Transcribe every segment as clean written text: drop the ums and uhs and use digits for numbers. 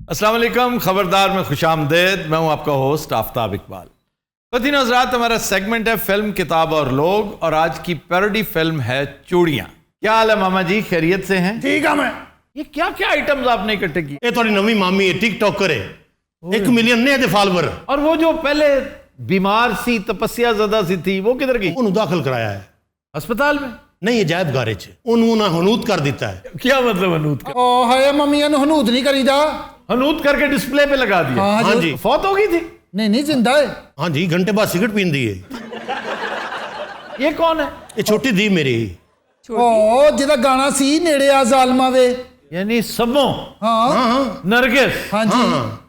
अस्सलाम वालेकुम, खबरदार में खुशामदेद। मैं हूं आपका होस्ट आफ्ताब इकबाल। ख़वातीन हज़रात, हमारा सेगमेंट है फिल्म, किताब और लोग, और आज की पैरोडी फिल्म है चूड़ियां। क्या हाल है मामा जी, खैरियत से हैं? ठीक है। मैं ये क्या क्या आइटम्स आपने इकट्ठे किए? ये थोड़ी नवी मामी है, टिकटॉक करे 1 मिलियन ने दे फॉलोवर। और वो जो पहले बीमार सी, तपस्या ज़दा सी थी, वो किधर गई? उन्होंने दाखिल कराया है अस्पताल में? नहीं, अजायब गारे च उन्होंने हनूद कर दिता है। क्या मतलब हनूद कर? ओ हाय मम्मिया ने हनूद नहीं करीदा। हनूद करके डिस्प्ले पे लगा दिया? हाँ हाँ जी। फौत हो गई थी? नहीं जिंदा है। हाँ जी, घंटे बाद सिगरेट पींदी है। ये कौन है? ये छोटी दी मेरी। ओ जिदा गाना सी नेड़े आ जालमा वे। यानी सबो? हाँ हाँ नरगिस? हाँ जी।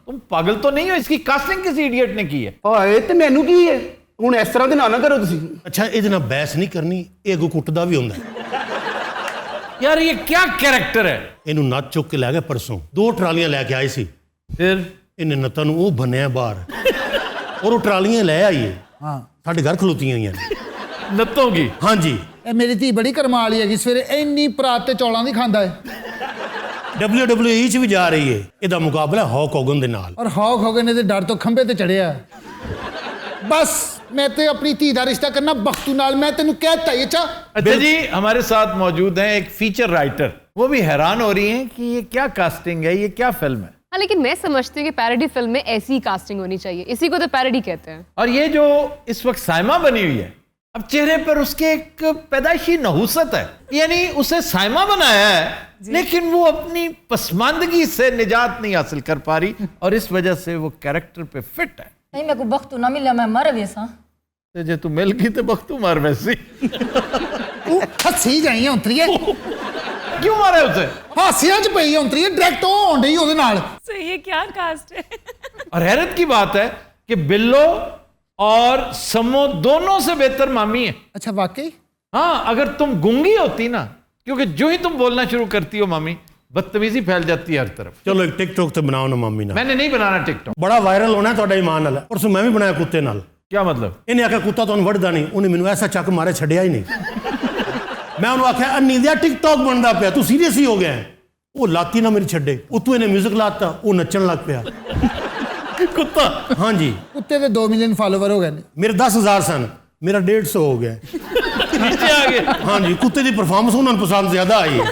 तुम पागल तो नहीं हो? इसकी कास्टिंग किसी इडियट ने की है? ਹਾਏ ਤੇ ਮੈਨੂੰ ਕੀ ਹੈ ਹੁਣ ਇਸ ਤਰ੍ਹਾਂ ਦੇ ਨਾ ਕਰੋ ਤੁਸੀਂ। अच्छा, ये ना बहस नहीं करनी, ये अगू कुटदा भी होंदा है। यार ये क्या कैरेक्टर है? इनू नच चुक के लै गए परसों, 2 ट्रालियां लैके आए सी। फिर इन्हें नत्ता नू वो बनिया बाहर और वो ट्रालियां लै आइए। हाँ साढ़े घर खलोतियां हुई ने। नत्तों की? हाँ जी। ਇਹ ਮੇਰੀ ਧੀ ਬੜੀ ਕਰਮਾਲੀ ਹੈਗੀ, ਸਵੇਰੇ ਇੰਨੀ ਪਰਾਤ ਤੇ ਚੌਲਾਂ ਦੀ ਖਾਂਦਾ ਹੈ। WWE च भी जा रही है। ਇਹਦਾ ਮੁਕਾਬਲਾ ਹੌਕ ਹੋਗਨ ਦੇ ਨਾਲ। ਔਰ ਹੌਕ ਹੋਗਨ ਦੇ ਡਰ ਤੋਂ ਖੰਭੇ ਤੇ ਚੜਿਆ। ਬਸ मैं तो अपनी धी का रिश्ता करना बख्तू नाल, मैं तेनू कहता ही। अच्छा जी, हमारे साथ मौजूद हैं एक फीचर राइटर। वो भी हैरान हो रही हैं कि ये क्या कास्टिंग है, ये क्या फिल्म है। हाँ, लेकिन मैं समझती हूँ कि पैरोडी फिल्म में ऐसी ही कास्टिंग होनी चाहिए, इसी को तो पैरोडी कहते हैं। और ये जो इस वक्त साइमा बनी हुई है, अब चेहरे पर उसके एक पैदाइशी नहुसत है, यानी उसे साइमा बनाया है लेकिन वो अपनी पसमानदगी से निजात नहीं हासिल कर पा रही और इस वजह से वो कैरेक्टर पे फिट है। नहीं, मेरे को बख्तू ना मिला, मैं मर वैसा। तो जे तू मिल गई तो बख्तू मार वैसी। तू हसी जाई अंतरी है। क्यों मारे उसे? हासियां च पई अंतरी है, डायरेक्ट होण डी ओदे नाल। तो ये क्या कास्ट है? और हैरत की बात है कि बिल्लो और समो दोनों से बेहतर मामी है। अच्छा वाकई? हाँ, अगर तुम गूंगी होती ना, क्योंकि जो ही तुम बोलना शुरू करती हो मामी, बदतमीजी फैल जाती है हर तरफ। चलो एक टिकटॉक ते बनाओ ना मामी ना। मैंने नहीं बनाना टिकटॉक। बड़ा वायरल होना है ਤੁਹਾਡਾ ईमान नाल। परसों मैं भी बनाया कुत्ते नाल। क्या मतलब? इन्हें आख्या कुत्ता तो वढ़दा नहीं, उन्हें मैनू ऐसा चक मारे छड़िया ही नहीं। मैं उन्होंने आख्या अन्नी दिया टिकटॉक बनता पाया, तू सीरियस ही हो गया है। वो लाती ना मेरी छड्डे, उतों इन्हें म्यूजिक लाता, वो नचन लग पाया कुत्ता? हाँ जी। कुत्ते दे 2 मिलियन फॉलोवर हो गए ने। मेरे 10,000 सन, मेरा 150 हो गया। नीचे आ गए। हाँ जी, कुत्ते की परफॉर्मेंस उन्होंने पसंद ज्यादा आई है।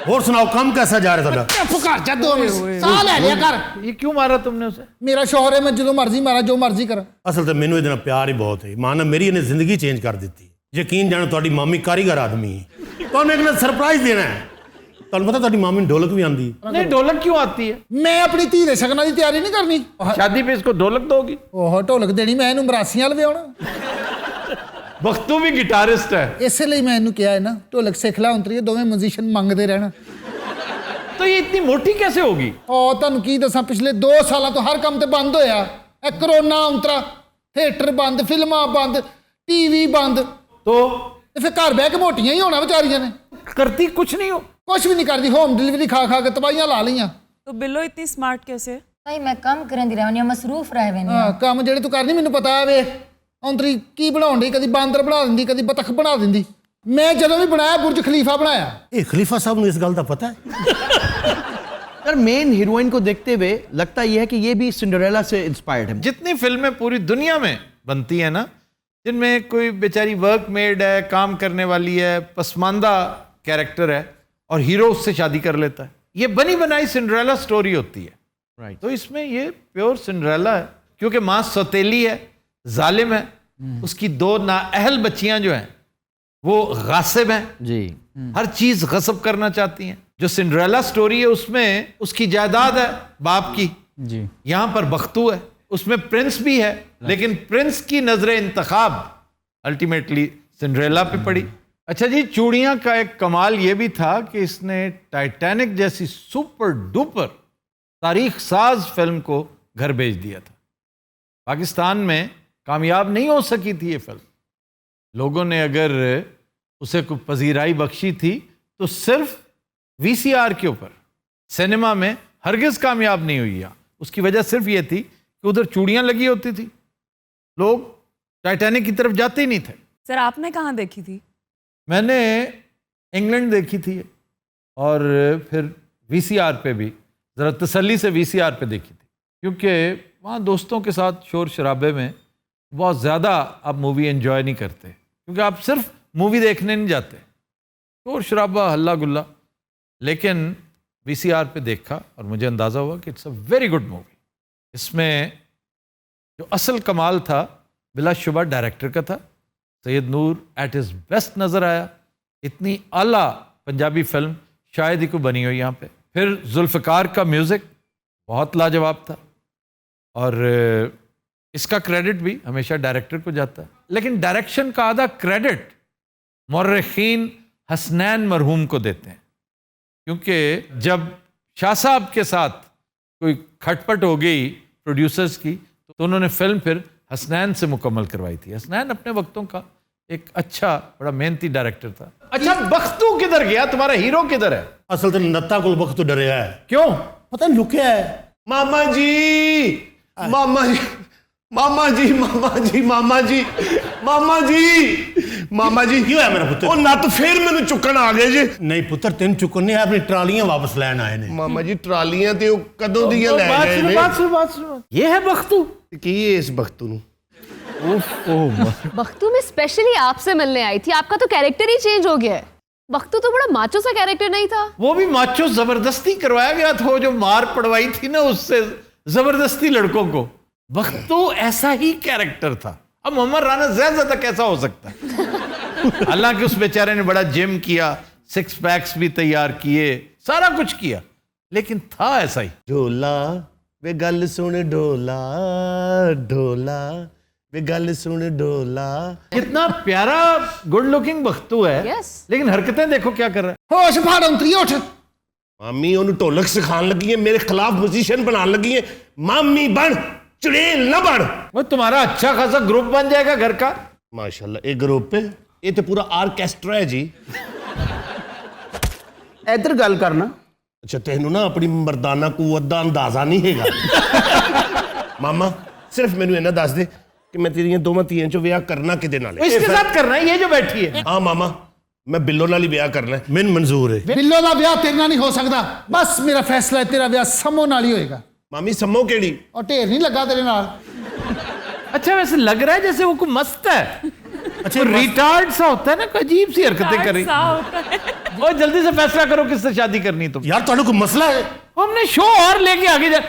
और सुनाओ, काम कैसा जा रहा है? चुप कर जा, 2 मिनट साह ले लिया कर। ये क्यों मारा तुमने उसे? मेरा शौहर है, मैं जो मर्जी मारा, जो मर्जी करा। असल तो मैनू इहदे नाल प्यार ही बहुत है। मां ने मेरी इन्हें जिंदगी चेंज कर दी। यकीन जानो, तुहाडी मामी कारीगर आदमी है। तो एक ना सरप्राइज देना है। तुहानू पता तुहाडी मामी ढोलक भी आंदी। नहीं, ढोलक क्यों आती है? मैं अपनी धी दे शगना की तैयारी नहीं करनी। शादी पे इसको ढोलक दोगी? ओह ढोलक देनी, मैं इनू मरासियां लवाउणा। बख्तू भी गिटारिस्ट है। इसलिए मैं इनू कहा है ना, ढोलक सिख ला अंतरी, दोवें म्यूजिशियन मंगते रहना। तो ये इतनी मोटी कैसे होगी? और तुहानू की दसां, पिछले 2 साल तो हर काम ते बंद होया। कोरोना अंतरा, थिएटर बंद, फिल्मां बंद, टीवी बंद, तो फिर घर बह के मोटियां ही होना बेचारियां ने। करती कुछ नहीं हो? कुछ भी नहीं करती, होम डिलीवरी खा खा के तबाहियां ला लियां। तो बिल्लो इतनी स्मार्ट कैसे? नहीं, मैं कम करन दी रहनी, मसरूफ रह वेनी। हाँ, काम जेड़े तू करनी मैनू पता है वे। अंतरी की बनाउण दी, कदी बांदर बना दिंदी, कदी बतख बना दिंदी। मैं जदों भी बनाया बुर्ज खलीफा बनाया। ये खलीफा साहब ने इस गल का पता है? यार मेन हीरोइन को देखते हुए लगता यह है कि ये भी सिंड्रेला से इंस्पायर्ड है। जितनी फिल्में पूरी दुनिया में बनती है ना, जिनमें कोई बेचारी वर्क मेड है, काम करने वाली है, पसमानदा कैरेक्टर है और हीरो उससे शादी कर लेता है, ये बनी बनाई सिंड्रेला स्टोरी होती है। राइट। तो इसमें ये प्योर सिंड्रेला है, क्योंकि माँ सौतेली है, जालिम है, उसकी 2 नाअहल बच्चियां जो हैं वो गासिब हैं जी। हर चीज गसब करना चाहती हैं। जो सिंड्रेला स्टोरी है उसमें उसकी जायदाद है बाप की जी। यहां पर बख्तू है, उसमें प्रिंस भी है, लेकिन प्रिंस की नजर इंतखाब अल्टीमेटली सिंड्रेला पे पड़ी। अच्छा जी, चूड़ियां का एक कमाल यह भी था कि इसने टाइटैनिक जैसी सुपर डुपर तारीख साज फिल्म को घर भेज दिया था। पाकिस्तान में कामयाब नहीं हो सकी थी ये फिल्म। लोगों ने अगर उसे कोई पजीराई बख्शी थी तो सिर्फ VCR के ऊपर, सिनेमा में हरगिज कामयाब नहीं हुई। उसकी वजह सिर्फ ये थी कि उधर चूड़ियां लगी होती थी, लोग टाइटैनिक की तरफ जाते ही नहीं थे। सर आपने कहाँ देखी थी? मैंने इंग्लैंड देखी थी और फिर VCR पे भी ज़रा तसल्ली से VCR पे देखी थी, क्योंकि वहाँ दोस्तों के साथ शोर शराबे में बहुत ज़्यादा आप मूवी एंजॉय नहीं करते, क्योंकि आप सिर्फ मूवी देखने नहीं जाते, शोर शराबा हल्ला गुल्ला। लेकिन VCR पे देखा और मुझे अंदाज़ा हुआ कि it's a very good movie. इसमें जो असल कमाल था बिलाशुबा डायरेक्टर का था। सैयद नूर एट हिज बेस्ट नज़र आया। इतनी आला पंजाबी फिल्म शायद ही कोई बनी हो यहाँ पे। फिर जुल्फ़िकार का म्यूज़िक बहुत लाजवाब था, और इसका क्रेडिट भी हमेशा डायरेक्टर को जाता है, लेकिन डायरेक्शन का आधा क्रेडिट मौर्रिखीन हसनैन मरहूम को देते हैं, क्योंकि जब शाह साहब के साथ कोई खटपट हो गई प्रोड्यूसर्स की, तो उन्होंने फिल्म फिर हसनैन से मुकम्मल करवाई थी। हसनैन अपने वक्तों का एक अच्छा बड़ा मेहनती डायरेक्टर था। अच्छा, बख्तू किधर गया? तुम्हारा हीरो किधर है? असल तो नत्ता को वक्त तो डरिया है। क्यों? पता नहीं लुकिया है। मामा जी, मामा जी, मामा जी, मामा जी, मामा जी, मामा जी, मामा जी, की होया मेरा पुत्र? ਉਹ ਨੱਤ ਫੇਰ ਮੈਨੂੰ ਚੁੱਕਣ ਆ ਗਏ ਜੀ। नहीं पुत्र, तेन चुकन नहीं, अपनी ट्रालियां वापस लैन आए ने। ਮਾਮਾ ਜੀ ਟਰਾਲੀਆਂ ਤੇ ਉਹ ਕਦੋਂ ਦੀਆਂ ਲੈ बात ਗਏ सुनो, ਨੇ? बात सुनो, बात सुनो। ये है बख्तू। ਕੀ ਹੈ ਇਸ ਬਖਤੂ ਨੂੰ? बख्तू में स्पेशली आपसे मिलने आई थी, आपका तो कैरेक्टर ही चेंज हो गया है। बख्तू तो बड़ा माचो सा कैरेक्टर नहीं था। वो भी माचो जबरदस्ती करवाया गया था, वो जो मार पड़वाई थी ना उससे जबरदस्ती लड़कों को। बख्तू ऐसा ही कैरेक्टर था। अब मोहम्मद राना ज्यादा कैसा हो सकता है? हालांकि उस बेचारे ने बड़ा जिम किया, 6 पैक्स भी तैयार किए, सारा कुछ किया, लेकिन था ऐसा ही। ਢੋਲਾ ਵੇ ਗੱਲ ਸੁਣ ਢੋਲਾ, ਢੋਲਾ ਵੇ ਗੱਲ ਸੁਣ ਢੋਲਾ। कितना प्यारा गुड लुकिंग बख्तू है, Yes. लेकिन हरकतें देखो क्या कर रहा है। ਹੋਸ਼ ਫਾੜ ਅੰਤਰੀ ਉੱਠ। ਮਾਮੀ ਉਹਨੂੰ ਢੋਲਕ ਸਿਖਾਉਣ ਲੱਗੀ ਹੈ, ਮੇਰੇ ਖਿਲਾਫ ਮਿਊਜ਼ੀਸ਼ੀਅਨ ਬਣਾਉਣ ਲੱਗੀ ਹੈ। ਮਾਮੀ ਬਣ, ਚੁੜੇਲ ਨਾ ਬਣ। वो तुम्हारा अच्छा खासा ग्रुप बन जाएगा घर का। ਮਾਸ਼ਾਅੱਲਾ, ਇਹ ਗਰੁੱਪ ਹੈ, ਇਹ ਤੇ ਪੂਰਾ ਆਰਕੈਸਟਰਾ ਹੈ ਜੀ। इधर गल करना। ਅੱਛਾ, ਤੈਨੂੰ ਨਾ ਆਪਣੀ ਮਰਦਾਨਾ ਕੂਵਤ ਦਾ ਅੰਦਾਜ਼ਾ ਨਹੀਂ ਹੈਗਾ। ਮਾਮਾ ਸਿਰਫ ਮੈਨੂੰ ਇਹਨਾਂ ਦੱਸ ਦੇ ਕਿ ਮੈਂ ਤੇਰੀਆਂ ਦੋਵਾਂ ਧੀਆਂ ਚੋਂ ਵਿਆਹ ਕਰਨਾ ਕਿਹਦੇ ਨਾਲ ਹੈ? इसके साथ करना है, ये जो बैठी है। ਹਾਂ ਮਾਮਾ, ਮੈਂ ਬਿੱਲੋ ਨਾਲ ਹੀ ਵਿਆਹ ਕਰਨਾ ਹੈ। मैन मंजूर है। ਬਿੱਲੋ ਦਾ ਵਿਆਹ ਤੇਰੇ ਨਾਲ ਨਹੀਂ ਹੋ ਸਕਦਾ। ਬਸ ਮੇਰਾ ਫੈਸਲਾ ਹੈ, ਤੇਰਾ ਵਿਆਹ ਸਮੋ ਨਾਲ ਹੀ ਹੋਏਗਾ। ਮਾਮੀ ਸੰਮੋ ਕਿਹੜੀ? ਔਰ ਢੇਰ ਨਹੀਂ ਲੱਗਾ ਤੇਰੇ ਨਾਲ। अच्छा, वैसे लग रहा है जैसे वो कोई मस्त है। अच्छा, रिटार्ड सा होता है ना, कोई अजीब सी हरकतें कर रही। ऐसा होता है। और जल्दी से फैसला करो किससे शादी करनी तुम। यार तुहानू कोई मसला है? हमने शो और लेके आगे जा,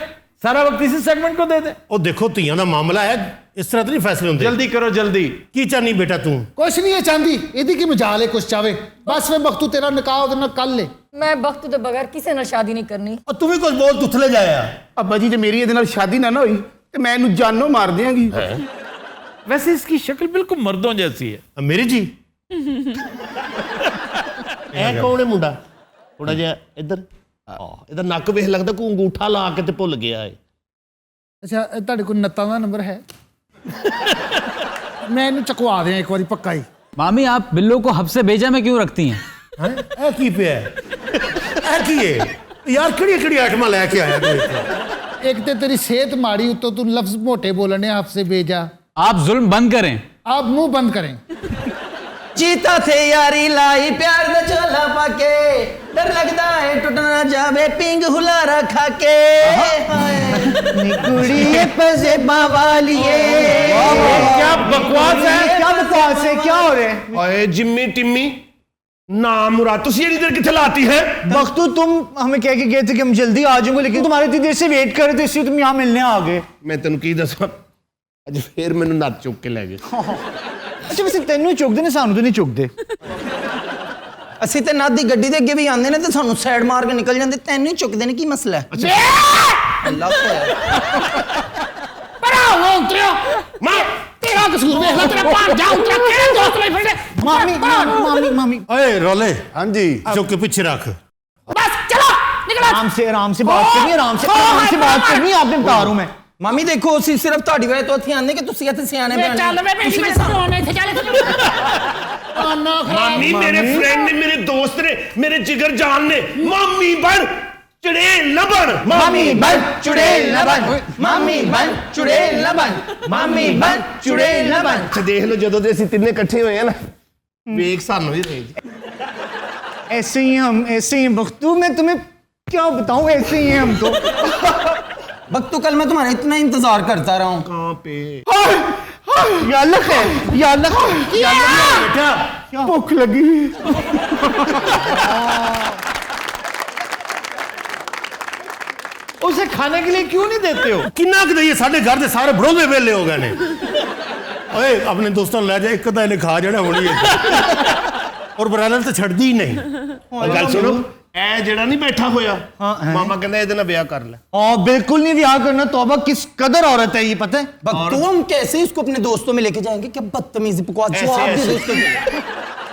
सारा वक्त इसी सेगमेंट को दे दे। ਉਹ ਦੇਖੋ ਧੀਆਂ ਦਾ ਮਾਮਲਾ ਹੈ, ਇਸ ਤਰ੍ਹਾਂ ਤਾਂ ਨਹੀਂ ਫੈਸਲੇ ਹੁੰਦੇ। जल्दी करो जल्दी। ਕੀ ਚਾਹਨੀ ਬੇਟਾ ਤੂੰ? ਕੁਛ ਨਹੀਂ ਇਹ ਚਾਹੁੰਦੀ, ਇਹਦੀ ਕੀ ਮਜਾਲ ਹੈ ਕੁਛ ਚਾਵੇ। ਬਸ ਵੇ ਬਖਤੂ ਤੇਰਾ ਨਿਕਾਹ ਉਹਦੇ ਨਾਲ ਕੱਲ ਲੈ। मैं बख्तू तो बगैर किसी नाल शादी नहीं करनी। ਉਹ ਤੂੰ ਵੀ ਕੁਝ ਬੋਲ ਤੁਥਲੇ ਜਾਇਆ। अब्बा जी, जे मेरी ਇਹਦੇ ਨਾਲ शादी ना होई ते मैं इहनू जानों मार देंगी। वैसे इसकी शक्ल बिल्कुल मर्दों जैसी है। ਮੇਰੀ ਜੀ ਇਹ ਕੌਣ ਹੈ ਮੁੰਡਾ? ਥੋੜਾ ਜਿਹਾ ਇੱਧਰ ਆ, ਇਹਦਾ ਨੱਕ ਵੇਖ ਲੱਗਦਾ ਕੋਈ ਅੰਗੂਠਾ ਲਾ ਕੇ ਤੇ ਭੁੱਲ ਗਿਆ ਹੈ। ਅੱਛਾ, ਇਹ ਤੁਹਾਡੇ ਕੋਲ ਨੱਤਾਂ ਦਾ ਨੰਬਰ ਹੈ? ਮੈਂ ਇਹਨੂੰ ਚਕਵਾ ਦਿਆਂ ਇੱਕ ਵਾਰੀ ਪੱਕਾ ਹੀ। मामी, आप बिल्लो को हब से भेजा में क्यों रखती हैं? ਹੈ ਇਹ ਕੀ ਪਿਆ ਹੈ? ਇਹ ਕੀ ਹੈ ਯਾਰ? ਕਿਹੜੀ ਕਿਹੜੀ ਆਈਟਮਾਂ ਲੈ ਕੇ ਆਇਆ ਤੂੰ ਇੱਥੇ? ਇੱਕ ਤੇ ਤੇਰੀ ਸਿਹਤ ਮਾੜੀ, ਉੱਤੋਂ ਤੂੰ ਲਫ਼ਜ਼ ਮੋਟੇ ਬੋਲਣੇ ਆਪਸੇ भेजा। आप जुल्म बंद करें। आप मुंह बंद करें। जीता थे यारी लाई प्यार दा चोला पाके, डर लगदा है टूट ना जावे पिंग हुलारा खाके। नी कुड़ी पसे बावालिए, क्या बकवास है? क्या बकवास है? क्या हो रहा है? ਓਏ ਜਿੰਮੀ ਟਿੰਮੀ ना मुराद, तुसी एडी देर किथे लाती है? बख्तू, तुम हमें कह के गए थे कि हम जल्दी आ जाएंगे, लेकिन तुम्हारे इतनी देर से वेट कर रहे थे, इसलिए तुम यहाँ मिलने आ गए। मैं तेन की दसा, अज फिर मैनू नੱਤ चुक के लै गए। अच्छा, वैसे तेनू चुकते ने, सानू तो नहीं चुकते। ਅਸੀਂ ਤੇ ਨੱਦ ਦੀ ਗੱਡੀ ਦੇ ਅੱਗੇ ਵੀ ਆਉਂਦੇ ਨੇ ਤੇ ਸਾਨੂੰ ਸਾਈਡ ਮਾਰ ਕੇ ਨਿਕਲ ਜਾਂਦੇ, ਤੈਨੂੰ ਹੀ ਚੁੱਕਦੇ ਨੇ, ਕੀ ਮਸਲਾ ਹੈ? ਅੱਲਾਹ परा उतरियो। मां तेरा कसूर देख ले, तेरा पार जा उतरा, केड़े दोस्त ले फिरदे। ਮਾਮੀ ਮਾਮੀ ਮਾਮੀ ਓਏ ਰੋਲੇ हाँ जी, ਚੁੱਕ के पीछे रख। बस चलो निकलो। आराम से बात करनी है, आराम से बात करनी है, आपने बता रहा हूं मैं। ਮਾਮੀ ਦੇਖੋ, ਅਸੀਂ ਸਿਰਫ ਤੁਹਾਡੀ ਵਜ੍ਹਾ ਤੋਂ ਇੱਥੇ ਆਂਦੇ ਕਿ ਤੁਸੀਂ ਇੱਥੇ ਸਿਆਣੇ वे ਬਿਆਣੇ। चल वे बेटी, मैं सोने थे चल। आना मामी मेरे फ्रेंड ने, मेरे दोस्त ने, मेरे जिगर जान ने। मामी बन, चड़ेल न बन। मामी बन चुड़ैल न बन, मामी बन चुड़ैल न बन, मामी बन चुड़ैल न बन। अच्छा देख लो, ਜਦੋਂ ਦੇ ਅਸੀਂ ਤਿੰਨੇ ਇਕੱਠੇ ਹੋਏ ਆ ਨਾ, ਵੇਖ ਸਾਨੂੰ ਹੀ ਰਹੇ। ऐसे ही हम, ऐसे ही बख्तू, मैं तुम्हें क्या बताऊं, ऐसे ही हैं हम तो। भक्तू कल मैं तुम्हारा इतना इंतजार करता रहा हूँ। कहाँ पे? या अल्लाह है, या अल्लाह है, या अल्लाह है। बेटा भूख लगी। उसे खाने के लिए क्यों नहीं देते हो? किन्ना कि दईए, साढ़े घर के सारे बड़ोदे वेले हो गए ने। ओए अपने दोस्तों ले जा, एक इन्हें खा जाना होनी है। और ब्रादर तो छड़दी ही नहीं। गल सुनो, ए जेड़ा नहीं बैठा होया, मामा कहना ਇਹਦੇ ਨਾਲ ਵਿਆਹ कर ले। हाँ बिल्कुल नहीं ब्याह करना, तौबा किस कदर औरत है ये, पता है? भक्तू हम कैसे इसको अपने दोस्तों में लेके जाएंगे? क्या बदतमीजी बकवास जो आप भी दोस्तों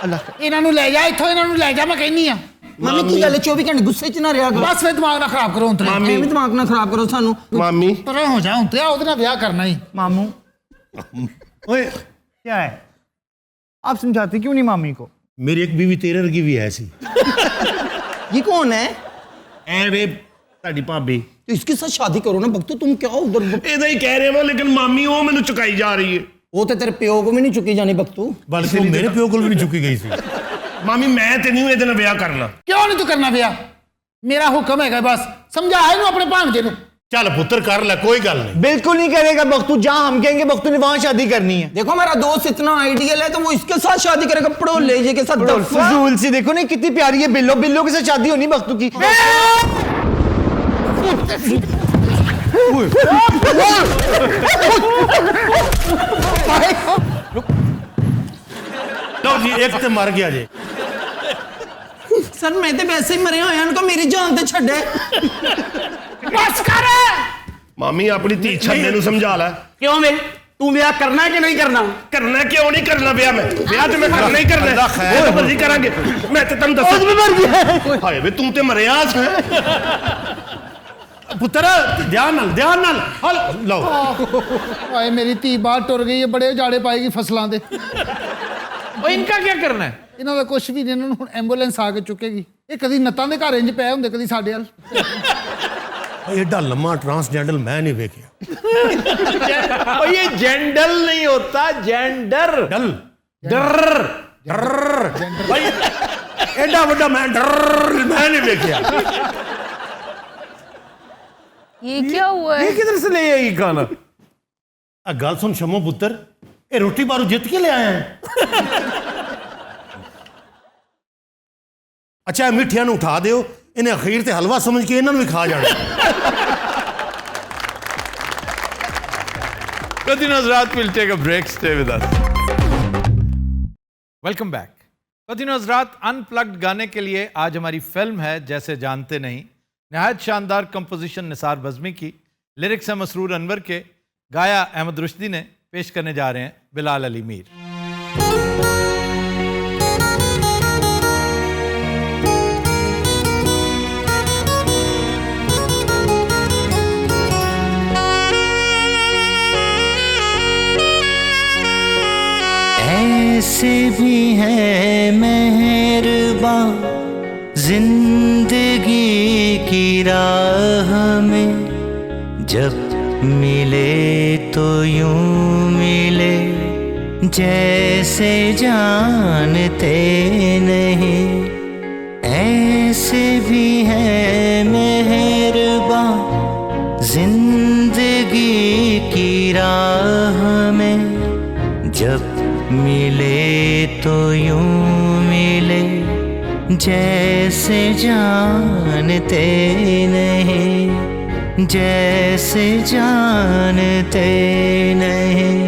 अल्लाह। ਇਹਨਾਂ ਨੂੰ ਲੈ ਜਾ ਇੱਥੋਂ, ਇਹਨਾਂ ਨੂੰ ਲੈ ਜਾ, मैं कहनी ਆ। मामी की गल 24 घंटे गुस्से च ना रहा करो। बस फिर दिमाग ना खराब करो उतरे। मामी भी दिमाग ना खराब करो सानू। मामी पर हो जा उतरे, ਉਹਦੇ ਨਾਲ ਵਿਆਹ करना ही। मामू ओए क्या है, आप समझाते क्यों नहीं मामी को? मेरी एक बीवी तेरे वर्गी भी है ऐसी। ये कौन है? ए वे ਤੁਹਾਡੀ ਭਾਬੀ। तो इसके साथ शादी करो ना भक्तू, तुम क्या उधर? ਇਹਦਾ ਹੀ ਕਹਿ ਰਿਹਾ ਵਾਂ, लेकिन मामी ਉਹ ਮੈਨੂੰ ਚੁਕਾਈ ਜਾ ਰਹੀ है। वो तो तेरे प्यो को भी नहीं चुकी जानी भक्तू। बल्कि वो मेरे प्यो को भी नहीं चुकी गई थी। मामी मैं ते नहीं ਇਹਦੇ ਨਾਲ ਵਿਆਹ करना। क्यों नहीं तू करना ਵਿਆਹ? मेरा हुक्म है, बस समझा ਇਹਨੂੰ अपने भांजे ਨੂੰ। चल पुत्र कर ले, कोई गल नहीं। बिल्कुल नहीं करेगा बख्तू, जहां हम कहेंगे बख्तू ने वहां शादी करनी है। देखो मेरा दोस्त इतना आइडियल है तो वो इसके साथ शादी करेगा, पड़ोले जी के साथ। फजूल सी देखो ना कितनी प्यारी है बिल्लो, बिल्लो के साथ शादी होनी बख्तू की। लो जी, एक तो मर गया जी। सर मैं तो वैसे ही मरे हुए हैं, उनको मेरी जान ते छड़े। बस कर। मामी अपनी धी छन्ने ਨੂੰ ਸਮਝਾ ਲੈ। क्यों वे तू ब्याह करना है कि नहीं करना? करना क्यों नहीं करना ਵਿਆਹ मैं? ਵਿਆਹ ਤੇ ਮੈਂ ਕਰਨਾ ਹੀ ਕਰਨਾ है। वो तो मर्जी करांगे। मैं ਤੇ ਤੈਨੂੰ ਦੱਸਾਂ। ਹਾਏ ਵੇ ਤੂੰ ਤੇ ਮਰਿਆ ਹੈ। पुत्र ध्यान नाल हल लो। ओए मेरी धी बाहर टुर गई है, बड़े उजाड़े पाएगी फसलों दे। और इनका क्या करना है? ਇਹਨਾਂ ਦਾ ਕੁਝ ਵੀ ਨਹੀਂ, ਇਹਨਾਂ ਨੂੰ ਐਂਬੂਲੈਂਸ ਆ ਕੇ ਚੁੱਕੇਗੀ। ਇਹ ਕਦੀ ਨੱਤਾਂ ਦੇ ਘਰ ਇੰਜ ਪਏ ਹੁੰਦੇ, ਕਦੀ ਸਾਡੇ ਵੱਲ। एडा लम्मा ट्रांसजेंडर मैं नहीं वेखिया। और ये जेंडल नहीं होता, जेंडर। डल डर डर भाई, एडा बड़ा मैं डर मैं नहीं वेखिया। ये क्या हुआ है? ये किधर से ले आई खाना? आ गल सुन शमो पुत्र, ये रोटी बारू जित के ले आए हैं। अच्छा मिठिया नु उठा दियो, इन्हें अखीर ते हलवा समझ के इन्होंने भी खा जाना। Qadin Hazrat will take a break. Stay with us. Welcome back. Qadin Hazrat unplugged गाने के लिए आज हमारी फिल्म है जैसे जानते नहीं। नहायत शानदार कंपोजिशन निसार बज़मी की, लिरिक्स है मसरूर अनवर के, गाया अहमद रुश्दी ने, पेश करने जा रहे हैं बिलाल अली मीर। ऐसे भी है मेहरबां जिंदगी की राह में, जब मिले तो यूं मिले जैसे जानते नहीं। ऐसे भी है मेहरबां जिंदगी की राह में, जब मिले तो यूं मिले जैसे जानते नहीं, जैसे जानते नहीं।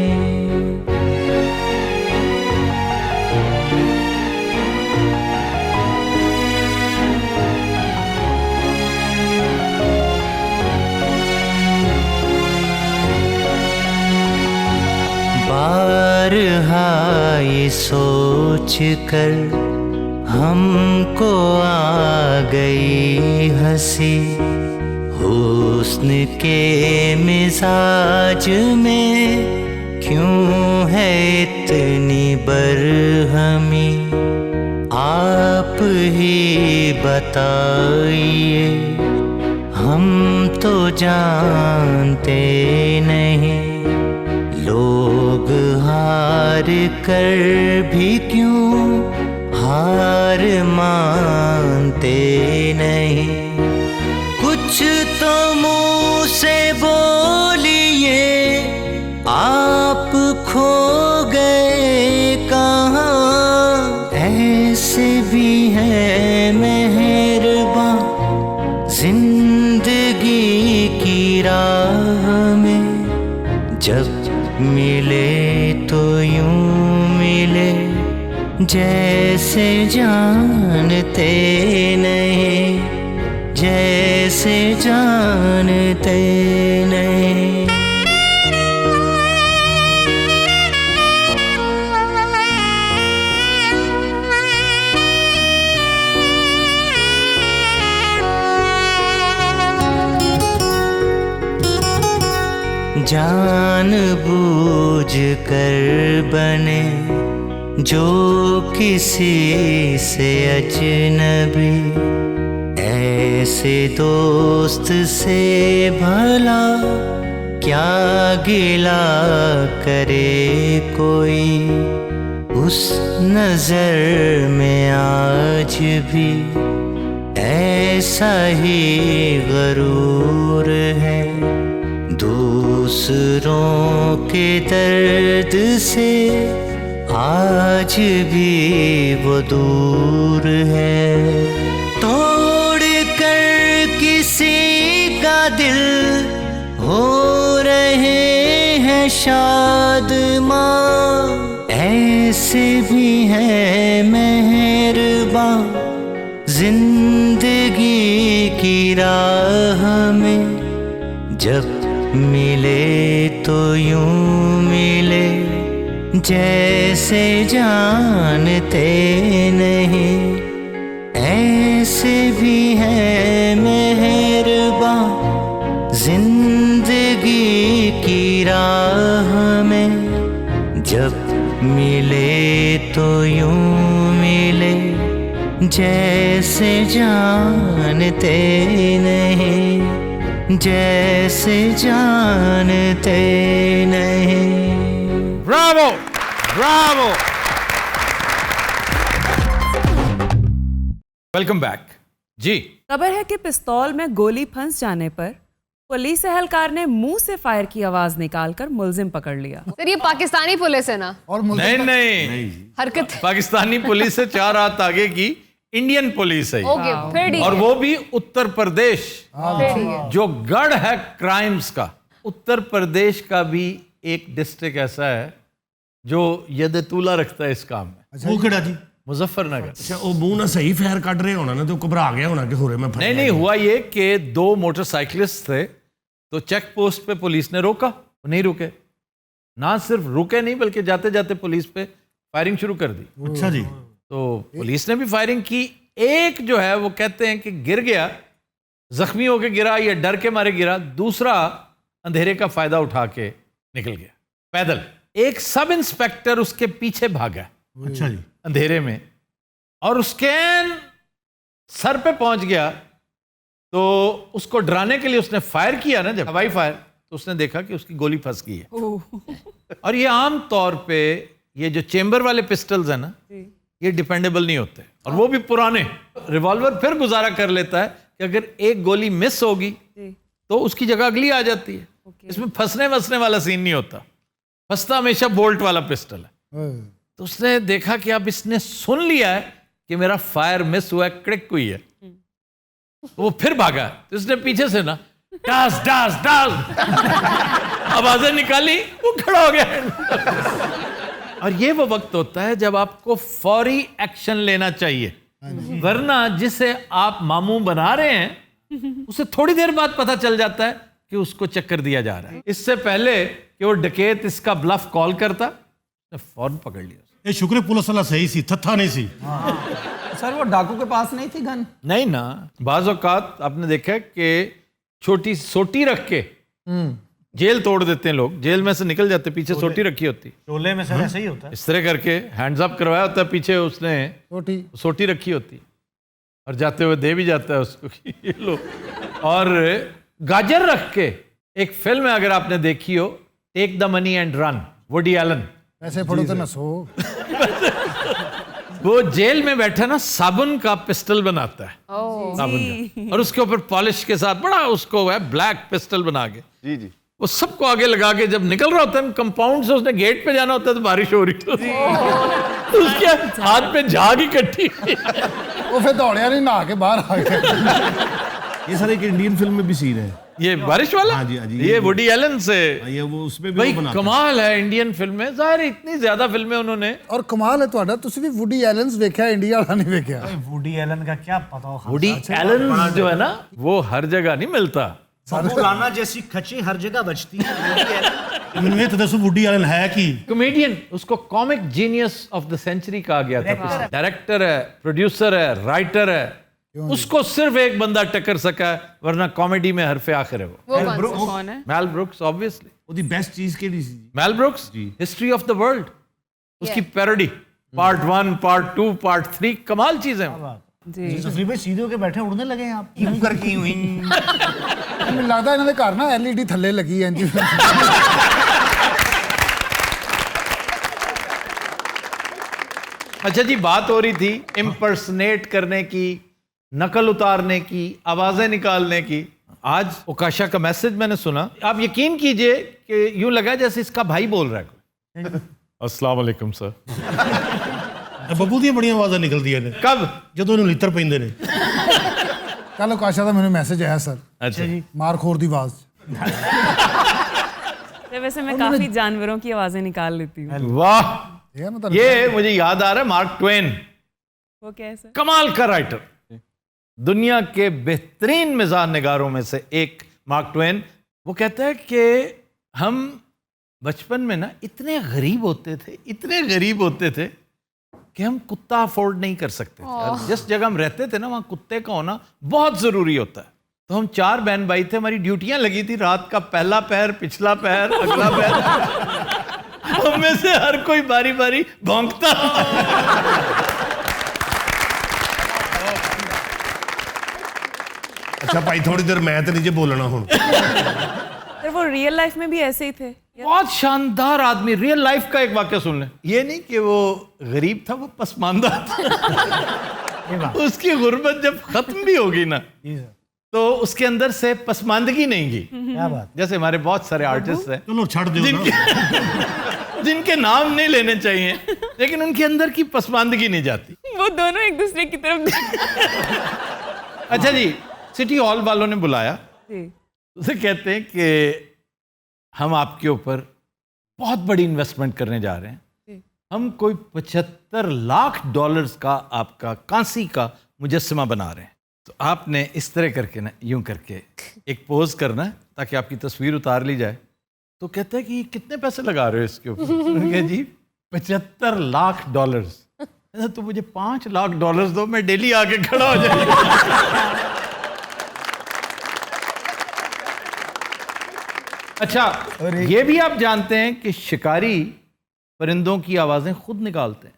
बारहा ये सोच कर हमको आ गई हंसी, हुस्न के मिजाज में क्यों है इतनी बरहमी। आप ही बताइए, हम तो जानते नहीं, लोग हार कर भी क्यों हार मानते नहीं। कुछ तो मुंह से बोलिए, आप खो गए कहाँ। ऐसे भी है मेहरबान जिंदगी की राह में, जब मिले तो यूं मिले जैसे जानते नहीं, जैसे जानते नहीं। जान बूझ कर बने जो किसी से अजनबी, ऐसे दोस्त से भला क्या गिला करे कोई। उस नजर में आज भी ऐसा ही गरूर है, दूसरों के दर्द से आज भी वो दूर है। तोड़ कर किसी का दिल हो रहे हैं शादमां, ऐसे भी है मेहरबान जिंदगी की राह में, जब मिले तो यूं मिले जैसे जानते नहीं। ऐसे भी है मेहरबान जिंदगी की राह में, जब मिले तो यूं मिले जैसे जानते नहीं, जैसे जानते नहीं। Bravo, Bravo. वेलकम बैक जी। खबर है कि पिस्तौल में गोली फंस जाने पर पुलिस एहलकार ने मुंह से फायर की आवाज निकालकर मुलजिम पकड़ लिया। सर ये पाकिस्तानी पुलिस है ना? और नहीं हरकत पाकिस्तानी पुलिस से 4 हाथ आगे की इंडियन पुलिस है ये। ओके फिर ठीक और है। वो भी उत्तर प्रदेश, फिर ठीक है। जो गढ़ है क्राइम्स का। उत्तर प्रदेश का भी एक डिस्ट्रिक्ट ऐसा है जो यदतूला रखता है इस काम में। वो किहड़ा जी? मुजफ्फरनगर। अच्छा वो मुंह ना सही फैर कट रहे होना ना, तो घबरा गया होना कि होरे में फंस नहीं गया। हुआ ये कि 2 मोटरसाइकिलिस्ट थे, तो चेक पोस्ट पे पुलिस ने रोका, वो नहीं रुके। ना सिर्फ रुके नहीं बल्कि जाते जाते पुलिस पे फायरिंग शुरू कर दी। अच्छा जी। तो पुलिस ने भी फायरिंग की। एक जो है वो कहते हैं कि गिर गया, जख्मी होके गिरा या डर के मारे गिरा, दूसरा अंधेरे का फायदा उठा के निकल गया पैदल। एक सब इंस्पेक्टर उसके पीछे भागा अच्छा जी। अंधेरे में, और उसके सर पे पहुंच गया। तो उसको डराने के लिए उसने फायर किया ना, जब हवाई फायर, तो उसने देखा कि उसकी गोली फंस गई है। और ये आम तौर पे ये जो चेंबर वाले पिस्टल्स है ना, ये डिपेंडेबल नहीं होते, और वो भी पुराने। रिवॉल्वर फिर गुजारा कर लेता है कि अगर एक गोली मिस होगी तो उसकी जगह अगली आ जाती है। इसमें फंसने वसने वाला सीन नहीं होता, फंसता हमेशा बोल्ट वाला पिस्टल है। तो उसने देखा कि अब इसने सुन लिया है कि मेरा फायर मिस हुआ है, क्लिक हुई है, तो वो फिर भागा। तो इसने पीछे से ना डास डास डास आवाजें निकाली, वो खड़ा हो गया। और ये वो वक्त होता है जब आपको फौरी एक्शन लेना चाहिए, वरना जिसे आप मामू बना रहे हैं उसे थोड़ी देर बाद पता चल जाता है कि उसको चक्कर दिया जा रहा है। इससे पहले कि वो डकैत इसका ब्लफ कॉल करता, फौरन पकड़ लिया। ये शुक्र पुलिस वाला सही सी, थत्था नहीं सी। सर वो डाकू के पास नहीं थी गन? नहीं ना, बाज़ औक़ात आपने देखा कि छोटी सोटी रख के जेल तोड़ देते हैं लोग, जेल में से निकल जाते, पीछे सोटी रखी होती। शोले में सर ऐसा ही होता है। इस तरह करके हैंड्स अप करवाया होता है, पीछे उसने सोटी रखी होती, और जाते हुए दे भी जाता है उसको कि ये लो। और गाजर रख के, एक फिल्म है अगर आपने देखी हो, take the money and run, Woody Allen. ऐसे पढ़ो तो ना सो। वो जेल में बैठा ना साबुन का पिस्टल बनाता है, साबुन का, और उसके ऊपर पॉलिश के साथ बड़ा उसको है ब्लैक पिस्टल बना के जी जी वो सबको आगे लगा के जब निकल रहा होता है कंपाउंड से, उसने गेट पे जाना होता है तो बारिश हो रही होती है, तो उसके हाथ पे झाग इकट्ठी वो फिर दौड़िया नहीं नहा के बाहर आ गया। ये सर एक इंडियन फिल्म में भी सीन है। ये बारिश वाला, हाँ जी, हाँ जी, ये वुडी एलन से, ये वो उसमें भी भाई वो बनाता है। कमाल है इंडियन फिल्में, जाहिर है इतनी ज्यादा फिल्में उन्होंने। और कमाल है ਤੁਹਾਡਾ, ਤੁਸੀਂ ਵੀ ਵੁਡੀ ਐਲਨਸ ਵੇਖਿਆ, ਇੰਡੀਆ वाला नहीं वेख्या। वुडी एलन का क्या पता हो। वुडी एलन जो है ना वो हर जगह नहीं मिलता। बब्बू राणा जैसी खची हर जगह बजती है। ਮੈਨੂੰ ਇਹ ਤਾਂ ਦੱਸੋ ਵੁੱਡੀ ਐਲਨ ਹੈ ਕੀ? कॉमेडियन, उसको comic genius of the century कहा गया था। डायरेक्टर है, प्रोड्यूसर है, राइटर है, उसको सिर्फ एक बंदा टक्कर सका है, वरना कॉमेडी में हरफे आखिर है वो। कौन है? Mel Brooks, obviously. ਉਹਦੀ ਬੈਸਟ ਚੀਜ਼ ਕਿਹੜੀ ਸੀ? Mel Brooks, history of the world, उसकी पैरोडी पार्ट 1, पार्ट 2, पार्ट 3, कमाल चीज है। जी तस्वीर पे सीधे होके बैठे उड़ने लगे हैं आप, क्यों करके हुई? ਮੈਨੂੰ ਲੱਗਦਾ ਇਹਨਾਂ ਦੇ ਘਰ ਨਾ LED ਥੱਲੇ ਲੱਗੀ ਐ ਜੀ। अच्छा जी, बात हो रही थी इम्पर्सनेट करने की, नकल उतारने की, आवाजें निकालने की। आज ओकाशा का मैसेज मैंने सुना, आप यकीन कीजिए कि यूं लगा जैसे इसका भाई बोल रहा है कोई। अस्सलाम वालेकुम सर। ਬੱਬੂ ਦੀਆਂ ਬੜੀਆਂ ਆਵਾਜ਼ਾਂ ਨਿਕਲਦੀਆਂ ਨੇ कब? ਜਦੋਂ ਇਹਨੂੰ ਲਿੱਤਰ ਪੈਂਦੇ ਨੇ। ਕੱਲ ਆਕਾਸ਼ਾ ਦਾ ਮੈਨੂੰ ਮੈਸੇਜ ਆਇਆ ਸਰ, अच्छा जी, ਮਾਰਖੋਰ ਦੀ ਆਵਾਜ਼। तो वैसे मैं काफी जानवरों की आवाजें निकाल लेती हूँ। वाह, ठीक है ना? ये मुझे याद आ रहा है मार्क ट्वेन, वो कैसे? कमाल का राइटर, दुनिया के बेहतरीन मिजाज निगारों में से एक मार्क ट्वेन। वो कहता है कि हम बचपन में ना इतने गरीब होते थे, इतने गरीब होते थे कि हम कुत्ता अफोर्ड नहीं कर सकते थे, और जिस जगह हम रहते थे ना वहाँ कुत्ते का होना बहुत ज़रूरी होता है। तो हम 4 बहन भाई थे, हमारी ड्यूटियाँ लगी थी, रात का पहला पैर, पिछला पैर, अगला पैर, हम में से हर कोई बारी बारी भौंकता। ਅੱਛਾ ਭਾਈ ਥੋੜੀ ਦੇਰ ਮੈਂ ਤੇ ਨਹੀਂ ਜੇ ਬੋਲਣਾ ਹੁਣ। सर वो रियल लाइफ में भी ऐसे ही थे? बहुत शानदार आदमी। रियल लाइफ का एक वाक्य सुन लें, ये नहीं कि वो गरीब था, वो पसमानदा था। उसकी गुर्बत जब खत्म भी होगी ना तो उसके अंदर से पसमानदगी नहीं गई। क्या बात। जैसे हमारे बहुत सारे आर्टिस्ट हैं ਚਲੋ ਛੱਡ ਦਿਓ ਨਾ। जिनके नाम नहीं लेने चाहिए, लेकिन उनके अंदर की पसमानदगी नहीं जाती। वो दोनों एक दूसरे की तरफ। अच्छा जी, सिटी हॉल वालों ने बुलाया, जी उसे कहते हैं कि हम आपके ऊपर बहुत बड़ी इन्वेस्टमेंट करने जा रहे हैं, हम कोई $75 लाख का आपका कांसी का मुजस्समा बना रहे हैं, तो आपने इस तरह करके ना, यूं करके एक पोज करना है ताकि आपकी तस्वीर उतार ली जाए। तो कहते हैं कि कितने पैसे लगा रहे हो इसके ऊपर? उन्होंने कहा जी $75 लाख। तो मुझे $5 लाख दो, मैं डेली आके खड़ा हो जाऊंगा। अच्छा, ये भी आप जानते हैं कि शिकारी परिंदों की आवाजें खुद निकालते हैं।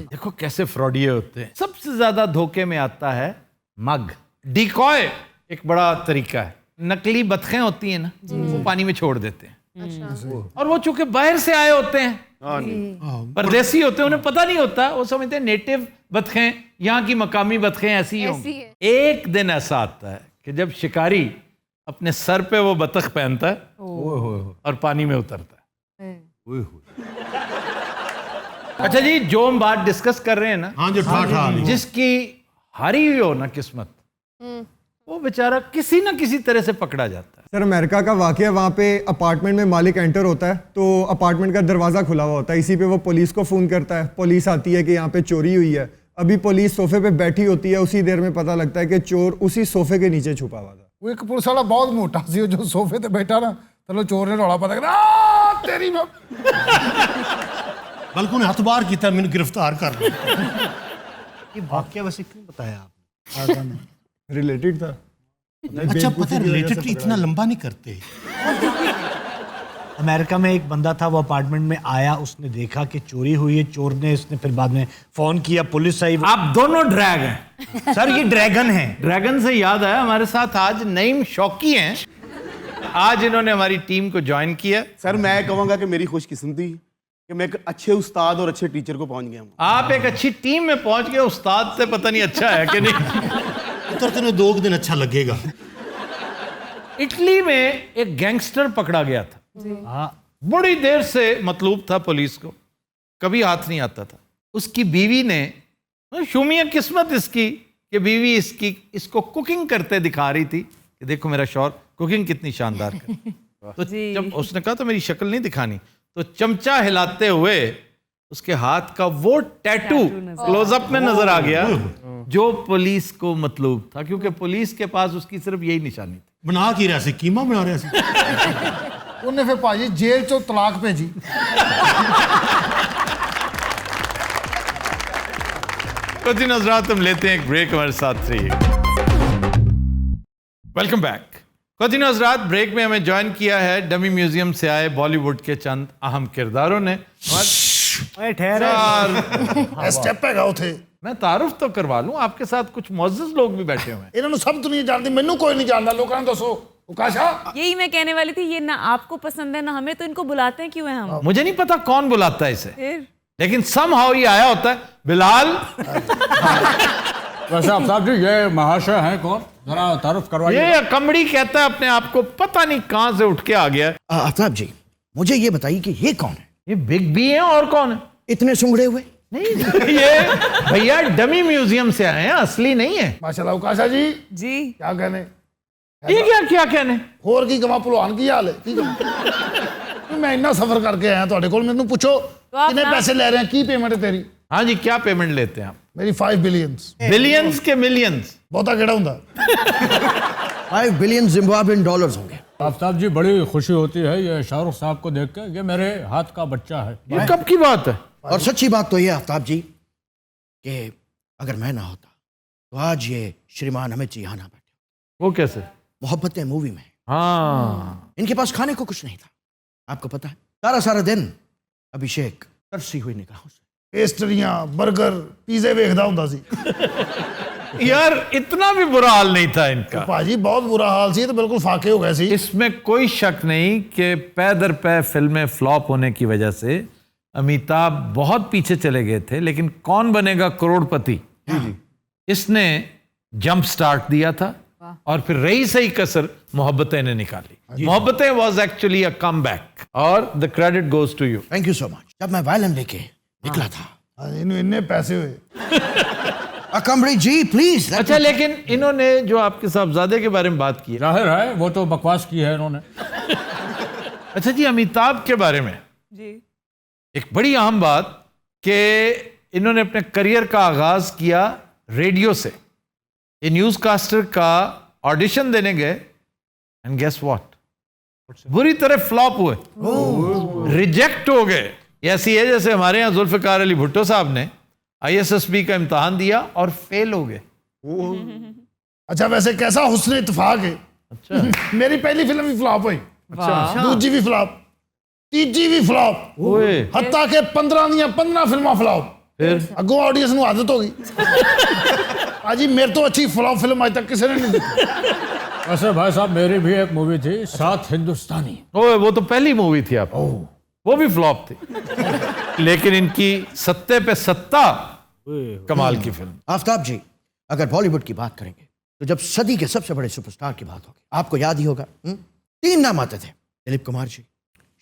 देखो कैसे फ्रॉडिये होते हैं। सबसे ज्यादा धोखे में आता है मग। डिकॉय एक बड़ा तरीका है, नकली बतखें होती हैं ना, वो पानी में छोड़ देते हैं, और वो चूंकि बाहर से आए होते हैं, परदेसी होते हैं, उन्हें पता नहीं होता, वो समझते हैं नेटिव बतखें, यहाँ की मकामी बतखें ऐसी ही होंगी। एक दिन ऐसा आता है कि जब शिकारी अपने सर पे वो बतख पहनता है और पानी में उतरता है। अच्छा जी, जो हम बात डिस्कस कर रहे हैं ना, हाँ जो ठाठा जिसकी हारी हुई हो ना किस्मत, वो बेचारा किसी ना किसी तरह से पकड़ा जाता है। सर अमेरिका का वाकया, वहाँ पे अपार्टमेंट में मालिक एंटर होता है तो अपार्टमेंट का दरवाज़ा खुला हुआ होता है, इसी पे वो पुलिस को फ़ोन करता है, पुलिस आती है कि यहाँ पे चोरी हुई है। अभी पुलिस सोफे पे बैठी होती है, उसी देर में पता लगता है कि चोर उसी सोफे के नीचे छुपा हुआ था। वो एक पुलिस वाला बहुत मोटा सी जो सोफे पे बैठा ना, चलो चोर ने रौला पता कर तेरी बल्कि उन्हें हाथ बाहर किया, मैंने गिरफ्तार कर लिया। ये वाकया वैसे क्यों बताया आपने? रिलेटेड था। अच्छा पता है, रिलेटेड इतना लंबा नहीं करते। अमेरिका में एक बंदा था, वो अपार्टमेंट में आया, उसने देखा कि चोरी हुई है, चोर ने इसने फिर बाद में फोन किया, पुलिस आई। आप दोनों ड्रैग हैं सर, ये ड्रैगन है। ड्रैगन से याद आया, हमारे साथ आज नईम शौकी हैं। आज इन्होंने हमारी टीम को ज्वाइन किया। सर मैं कहूँगा कि मेरी खुशकिस्मती कि मैं एक अच्छे उस्ताद और अच्छे टीचर को पहुंच गया हूँ। आप एक अच्छी टीम में पहुंच गए, उस्ताद से पता नहीं अच्छा है कि नहीं। उतर तेने 2 दिन अच्छा लगेगा। इटली में एक गैंगस्टर पकड़ा गया था। हाँ, बड़ी देर से मतलूब था पुलिस को, कभी हाथ नहीं आता था। उसकी बीवी ने, शुमिया किस्मत इसकी कि बीवी इसको कुकिंग करते दिखा रही थी कि देखो मेरा शौहर कुकिंग कितनी शानदार कर। तो जब उसने कहा तो मेरी शक्ल नहीं दिखानी, तो चमचा हिलाते हुए उसके हाथ का वो टैटू क्लोजअप में नजर आ गया जो पुलिस को मतलूब था, क्योंकि पुलिस के पास उसकी सिर्फ यही निशानी थी। बना की रहा सी, कीमा बना रहा सी। उन्हें फिर भाजी जेल चो तलाक भेजी। कुछ दिन हजरात हम लेते हैं एक ब्रेक, हमारे साथ रहिए। Welcome back. कुछ दिन हजरात ब्रेक में हमें ज्वाइन किया है डमी म्यूजियम से आए बॉलीवुड के चंद अहम किरदारों ने। स्टेप हैगा उथे। मैं तारुफ तो करवा लूं, आपके साथ कुछ मुअज़्ज़ज़ लोग भी बैठे हुए हैं। इन्होंने सब दुनिया जानती, मैनू कोई नहीं जानता। लोगों ने दसो उकाशा। यही मैं कहने वाली थी, ये ना आपको पसंद है ना हमें, तो इनको बुलाते हैं क्यों है हम? मुझे नहीं पता कौन बुलाता है इसे, फिर लेकिन समहाउ ये आया होता है। बिलाल। वैसे आफ्ताब जी ये महाशय हैं कौन, जरा तारुफ करवाइए। ये कमड़ी कहता है अपने आप को, पता नहीं कहां से उठ के आ गया। आफ्ताब जी मुझे ये बताइए कि ये कौन है? ये बिग बी है, और कौन है? इतने सुंगड़े हुए? नहीं, ये भैया डमी म्यूजियम से आए हैं, असली नहीं है। माशाल्लाह उकाशा जी। जी क्या कहने? ये क्या कहने? होर की गवा भलवान की हाल है की गवा? मैं इतना सफर करके आया ਤੁਹਾਡੇ ਕੋਲ, ਮੈਨੂੰ पूछो कितने पैसे ले रहे हैं, की पेमेंट है तेरी? हाँ जी, क्या पेमेंट लेते हैं आप? मेरी 5 बिलियंस। बिलियंस के मिलियंस? बहुता केड़ा हुंदा? 5 बिलियन जिम्बाब्वेन डॉलर्स होंगे। आफ्ताब जी बड़ी खुशी होती है ये शाहरुख साहब को देख के, ये मेरे हाथ का बच्चा है। ये कब की बात है? और सच्ची बात तो ये आफ्ताब जी कि अगर मैं ना होता तो आज ये श्रीमान अमित जी यहाँ ना बैठे। वो कैसे? मोहब्बतें मूवी में। हाँ, इनके पास खाने को कुछ नहीं था, आपको पता है। सारा दिन अभिषेक तरसी हुई निगाहों से पेस्ट्रियां, बर्गर, पिज़्ज़े वेखदा हुंदा सी। यार इतना भी बुरा हाल नहीं था इनका। भाजी बहुत बुरा हाल सी, तो बिल्कुल फाके हो गए सी। इसमें कोई शक नहीं कि पै दर पै फिल्में फ्लॉप होने की वजह से अमिताभ बहुत पीछे चले गए थे, लेकिन कौन बनेगा करोड़पति इसने जंप स्टार्ट दिया था, और फिर रही सही कसर मोहब्बतें ने निकाली। Mohabbatein was actually a comeback, और the credit goes to you. Thank you so much. जब मैं वायलिन लेके निकला था, इन्हें इतने पैसे हुए। कमरी जी प्लीज। अच्छा, लेकिन इन्होंने जो आपके साहबजादे के बारे में बात की, जाहिर है वो तो बकवास की है इन्होंने। अच्छा जी, अमिताभ के बारे में जी एक बड़ी अहम बात कि इन्होंने अपने करियर का आगाज किया रेडियो से। ये न्यूज कास्टर का ऑडिशन देने गए, एंड गेस व्हाट, बुरी तरह फ्लॉप हुए, रिजेक्ट हो गए। ऐसी है जैसे हमारे यहाँ जुल्फिकार अली भुट्टो साहब ने ISSB का इम्तिहान दिया और फेल हो गए। अच्छा, वैसे कैसा हुस्न इत्तेफाक है। अच्छा। मेरी पहली फिल्म भी फ्लॉप हुई, दूजी भी फ्लॉप, तीजी भी फ्लॉप, हत्ता के 15 दियां 15 फिल्मां फ्लॉप। फिर अगों ऑडियंस नूं आदत हो गई। आजी मेरे तो अच्छी फ्लॉप फिल्म आज तक किसी ने नहीं दी। वैसे भाई साहब मेरी भी एक मूवी थी 7 हिंदुस्तानी। ओए, वो तो पहली मूवी थी आप, वो भी फ्लॉप थी। लेकिन इनकी सत्ते पे सत्ता कमाल की फिल्म। आफ्ताब जी अगर बॉलीवुड की बात करेंगे तो जब सदी के सबसे बड़े सुपरस्टार की बात होगी, आपको याद ही होगा 3 नाम आते थे, दिलीप कुमार जी,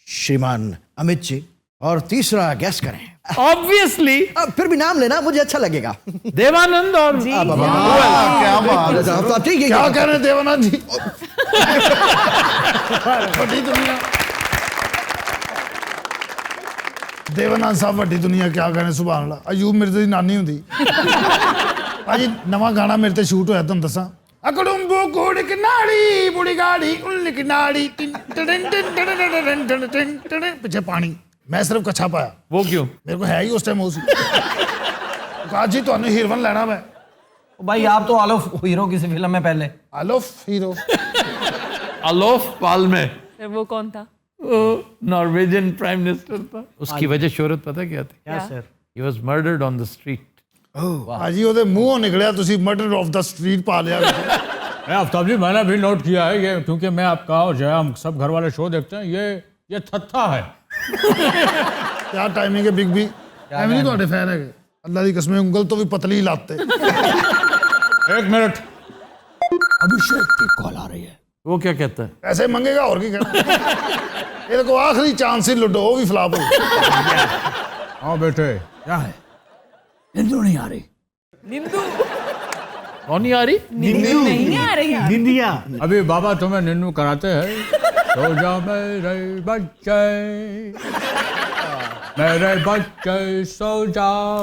श्रीमान अमित जी, और तीसरा गैस करें। ऑब्वियसली फिर भी नाम लेना मुझे अच्छा लगेगा। देवानंद। और क्या कह रहे हैं देवानंद जी? बड़ी दुनिया, देवानंद साहब वड्डी दुनिया, क्या कहने सुभान अल्लाह। अयूब मिर्जा दी नानी हुंदी। भाजी नवा गाना मेरे ते शूट होया, तुहानूं दसां। अकड़ुंबो कोड़ की नाड़ी बुड़ी गाड़ी उल्ली की नाड़ी पीछे पानी, मैं सिर्फ कच्छा पाया। वो क्यों? मेरे को है ही उस टाइम उस कहा जी तुहानूं हीरोइन लेना मैं। भाई आप तो आलोफ हीरो किसी फिल्म में पहले। आलोफ हीरो? आलोफ पाल्मे। फिर वो कौन था? नॉर्वेजियन प्राइम मिनिस्टर था। उसकी वजह शोहरत पता क्या थी? क्या sir? He was murdered on the street. हाजी ਉਹਦੇ ਮੂੰਹੋਂ ਨਿਕਲਿਆ ਤੁਸੀਂ मर्डर ऑफ द स्ट्रीट पा लिया। आफ्ताब जी मैंने भी नोट किया है ये, क्योंकि मैं आपका और जया हम सब घर वाले शो देखते हैं, ये थत्था है। क्या टाइमिंग है बिग बी ਐਵੇਂ ਨਹੀਂ ਤੁਹਾਡੇ ਫੈਨ ਹੈਗੇ ਅੱਲਾ ਦੀ ਕਸਮ ਉਂਗਲ ਤੋਂ ਵੀ ਪਤਲੀ ਲੱਤ ਹੈ 1 मिनट। अभिषेक की कॉल आ रही है वो क्या कहता है? ऐसे मंगेगा और की कहना ये को आखिरी चांस ही लुडो वो भी फ्लॉप हो हाँ बेटे क्या है निंदू नहीं आ रही निंदू कौन नहीं आ रही? निंदू नहीं आ रही है। निंदिया अभी बाबा तुम्हें निन्नू कराते हैं। सो जा मेरे बच्चे सो जाओ,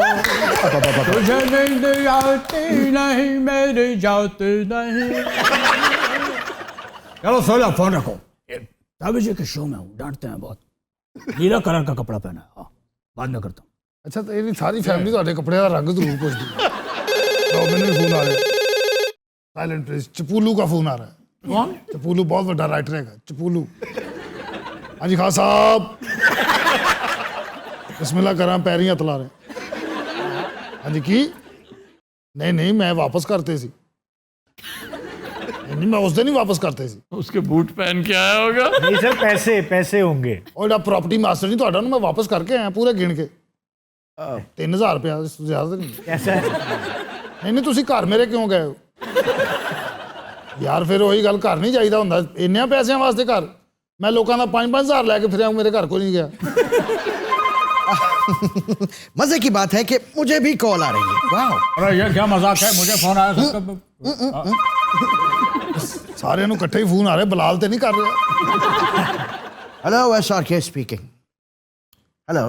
तुझे नींद आती नहीं मेरी जाती नहीं। चलो सो जाओ फोन रखो ताबी जी के शो में हूँ डांटते हैं बहुत नीला कलर का कपड़ा पहना है बाद में करता हूँ अच्छा तो ये सारी फैमिली ਤੁਹਾਡੇ ਕੱਪੜੇ ਦਾ ਰੰਗ ਜ਼ਰੂਰ ਪੁੱਛਦੀ ਹੈ मैंने फोन आ रहा है साइलेंट प्लीज चपूलू का फोन आ रहा है कौन चपूलू बहुत बड़ा राइटर है चपूलू हाँ जी खान साहब बिस्मिल्लाह करा पैर ही हथ ला रहे हाँ जी की नहीं मैं वापस करते सी नहीं मैं उस दिन ही वापस करते सी उसके बूट पहन के आया होगा। नहीं सर पैसे होंगे और प्रॉपर्टी मास्टर नहीं ਤੁਹਾਡਾ ਨੂੰ मैं वापस करके आया पूरे गिन के 3000 रुपया ज्यादा नहीं कैसा है नहीं ਤੁਸੀਂ ਘਰ ਮੇਰੇ ਕਿਉਂ ਗਏ ਹੋ ਯਾਰ ਫਿਰ ਉਹੀ ਗੱਲ ਘਰ ਨਹੀਂ ਚਾਹੀਦਾ ਹੁੰਦਾ ਇੰਨਿਆਂ ਪੈਸਿਆਂ ਵਾਸਤੇ ਘਰ ਮੈਂ ਲੋਕਾਂ ਦਾ 5-5000 ਲੈ ਕੇ ਫਿਰਿਆ ਮੇਰੇ ਘਰ ਕੋਈ ਨਹੀਂ ਗਿਆ मजे की बात है कि मुझे भी कॉल आ रही है वाह अरे ये क्या मजाक है, मुझे फोन आया सबका। ਸਾਰਿਆਂ ਨੂੰ ਇਕੱਠੇ ਹੀ ਫੋਨ ਆ ਰਹੇ ਬਲਾਲ ਤੇ ਨਹੀਂ ਕਰ ਰਿਹਾ हेलो SRK स्पीकिंग हेलो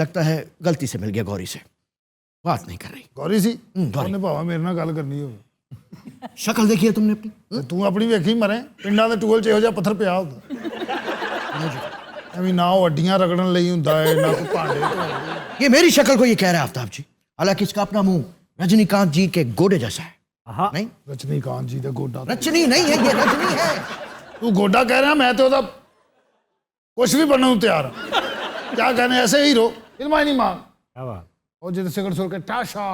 लगता है गलती से मिल गया गौरी से बात नहीं कर रही ਗੌਰੀ ਸੀ ਉਹਨੇ ਭਾਵੇਂ ਮੇਰੇ ਨਾਲ ਗੱਲ ਕਰਨੀ ਹੋਵੇ शक्ल देखी है तुमने अपनी ਤੂੰ ਆਪਣੀ ਵੇਖੀ ਮਰੇ ਪਿੰਡਾਂ ਦੇ ਟੂਲ 'ਚ ਇਹੋ ਜਿਹਾ ਪੱਥਰ ਪਿਆ ਹੁੰਦਾ ਐਵੇਂ ਨਾ ਉਹ ਅੱਡੀਆਂ ਰਗੜਨ ਲਈ ਹੁੰਦਾ ਹੈ ਨਾ ਕੋਈ ਭਾਂਡੇ ये मेरी शक्ल को ये कह रहा है आफ्ताब जी हालांकि इसका अपना मुंह रजनीकांत जी के गोडे जैसा है नहीं रजनीकांत जी का गोडा रजनी नहीं है ये रजनी है तू गोडा कह रहा मैं तो कुछ भी बनने को तैयार हूं क्या कहने ऐसे हीरो फिल्म ही नहीं मांग और जिद सिगरेट सुन के टाशा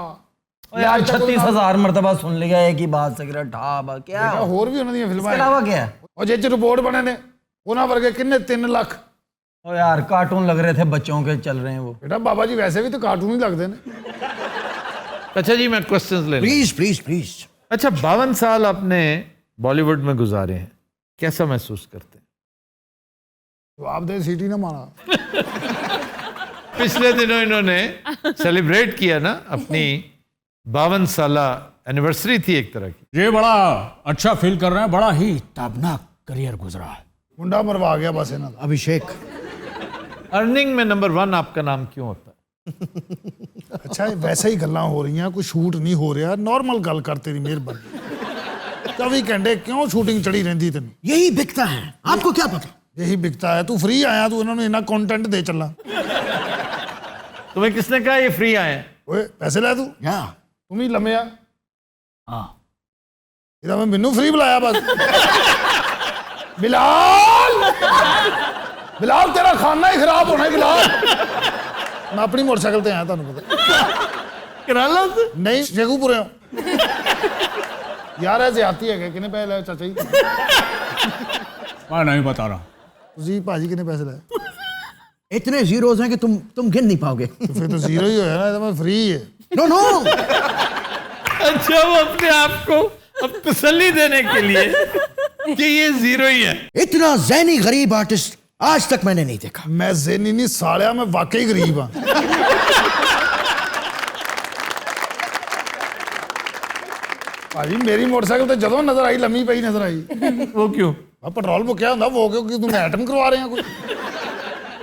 यार 36,000 मरतबा सुन लिया एक ही बात सिगरेट ठाब क्या होर भी उन्होंने फिल्मां अलावा क्या है और जे रिपोर्ट बने ने उन्होंने वर्गे किन्ने 3 लाख ओ यार कार्टून लग रहे थे बच्चों के चल रहे हैं वो बेटा बाबा जी वैसे भी तो कार्टून ही लगते हैं अच्छा जी मैं क्वेश्चंस ले प्लीज अच्छा 52 साल आपने बॉलीवुड में गुजारे हैं, कैसा महसूस करते हैं? जवाब दे सीटी ना मारा पिछले दिनों इन्होंने सेलिब्रेट किया ना अपनी 52 साल एनिवर्सरी थी एक तरह की। ये बड़ा अच्छा फील कर रहे हैं, बड़ा ही ताबनाक करियर गुजरा है। मुंडा मरवा गया बस इन्होंने अभिषेक अर्निंग में नंबर 1 आपका नाम क्यों होता है? अच्छा वैसे ही गल्लां हो रही हैं कोई शूट नहीं हो रहा नॉर्मल गल कर तेरी मेहरबानी 24 घंटे क्यों शूटिंग चढ़ी रहती तेन यही बिकता है आपको क्या पता यही बिकता है तू फ्री आया तू इन्होंने इतना कंटेंट दे चलना तुम्हें किसने कहा ये फ्री आए हैं? ओए पैसे ले तू तुम ही लम्हे आ हाँ इधर मैं मैनू फ्री बुलाया बस बिलाल बिलाल तेरा खाना ही खराब होना है बिलाल मैं अपनी मोटरसाइकिल ते आया तुहानू पता कराला नहीं शेखूपुरे यार ऐसे आती है कितने पैसे लाए चाचा जी मैं नहीं बता रहा जी भाजी कितने पैसे लाए इतने जीरोज हैं कि तुम गिन नहीं पाओगे तो फिर तो जीरो ही होया ना तो मैं फ्री है नो अच्छा वो अपने आप को अब तसल्ली देने के लिए कि ये जीरो ही है। इतना ज़हनी गरीब आर्टिस्ट आज तक मैंने नहीं देखा। मैं ज़हनी नहीं सालिया मैं वाकई गरीब हाँ भाजी मेरी मोटरसाइकिल तो जदों नजर आई लम्मी पई नजर आई वो क्यों पेट्रोल मुक्या होंदा वो क्योंकि तू आइटम करवा रहे हैं कोई